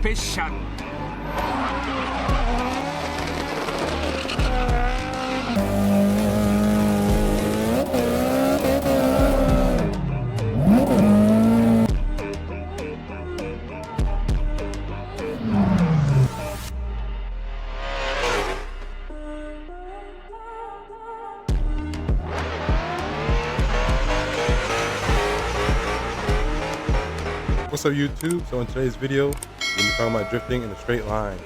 mission. What's up YouTube? So in today's video, we're going to be talking about drifting in a straight line.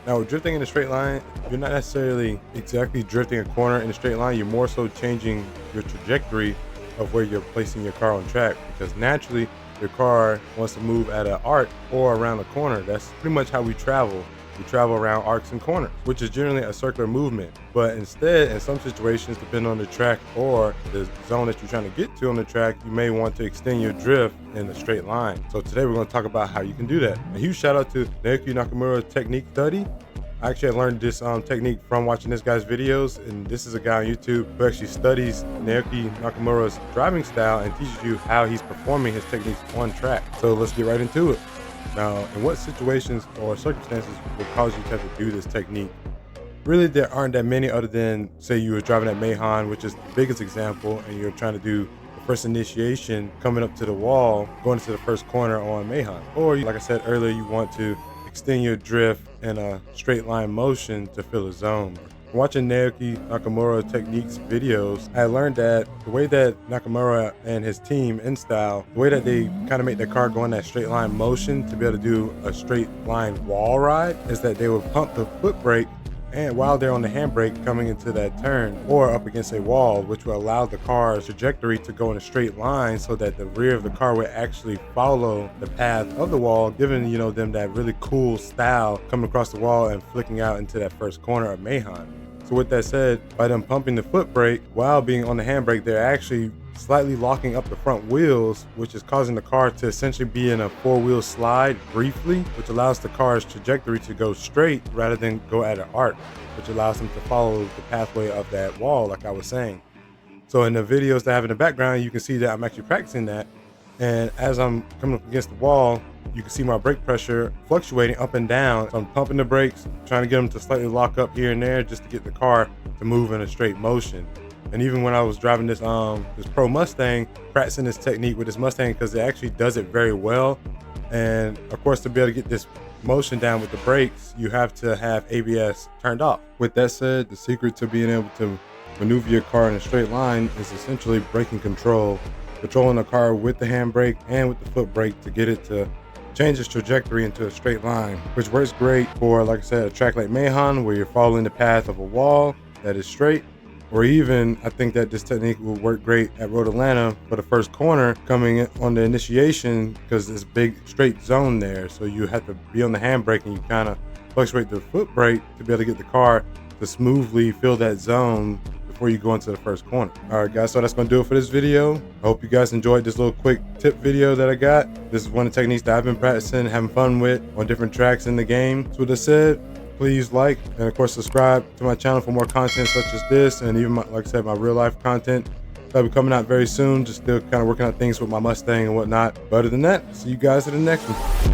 Now with drifting in a straight line, you're not necessarily exactly drifting a corner in a straight line, you're more so changing your trajectory of where you're placing your car on track, because naturally your car wants to move at an arc or around a corner. That's pretty much how we travel. We travel around arcs and corners, which is generally a circular movement. But instead, in some situations, depending on the track or the zone that you're trying to get to on the track, you may want to extend your drift in a straight line. So today we're going to talk about how you can do that. A huge shout out to Naoki Nakamura's technique study. I actually learned this technique from watching this guy's videos, and this is a guy on YouTube who actually studies Naoki Nakamura's driving style and teaches you how he's performing his techniques on track. So let's get right into it. Now, in what situations or circumstances would cause you to have to do this technique? Really, there aren't that many other than, say you were driving at Mahon, which is the biggest example, and you're trying to do the first initiation coming up to the wall, going to the first corner on Mahon. Or, like I said earlier, you want to extend your drift in a straight line motion to fill a zone. Watching Naoki Nakamura techniques videos, I learned that the way that Nakamura and his team InStyle, the way that they kind of make their car go in that straight line motion to be able to do a straight line wall ride is that they would pump the foot brake and while they're on the handbrake coming into that turn or up against a wall, which will allow the car's trajectory to go in a straight line so that the rear of the car would actually follow the path of the wall, giving them that really cool style coming across the wall and flicking out into that first corner of Mahon. So with that said, by them pumping the foot brake while being on the handbrake, they're actually slightly locking up the front wheels, which is causing the car to essentially be in a four-wheel slide briefly, which allows the car's trajectory to go straight rather than go at an arc, which allows them to follow the pathway of that wall, like I was saying. So in the videos that I have in the background, you can see that I'm actually practicing that. And as I'm coming up against the wall, you can see my brake pressure fluctuating up and down. So I'm pumping the brakes, trying to get them to slightly lock up here and there just to get the car to move in a straight motion. And even when I was driving this Pro Mustang, practicing this technique with this Mustang, because it actually does it very well. And of course, to be able to get this motion down with the brakes, you have to have ABS turned off. With that said, the secret to being able to maneuver your car in a straight line is essentially braking control, controlling the car with the handbrake and with the foot brake to get it to change its trajectory into a straight line, which works great for, like I said, a track like Mahon where you're following the path of a wall that is straight. Or even, I think that this technique will work great at Road Atlanta for the first corner coming in on the initiation, because there's a big straight zone there. So you have to be on the handbrake and you kind of fluctuate the foot brake to be able to get the car to smoothly fill that zone before you go into the first corner. All right, guys, so that's going to do it for this video. I hope you guys enjoyed this little quick tip video that I got. This is one of the techniques that I've been practicing, having fun with on different tracks in the game. So with that said, please like and of course subscribe to my channel for more content such as this, and even like I said, my real life content that'll be coming out very soon. Just still kind of working out things with my Mustang and whatnot. But other than that, see you guys in the next one.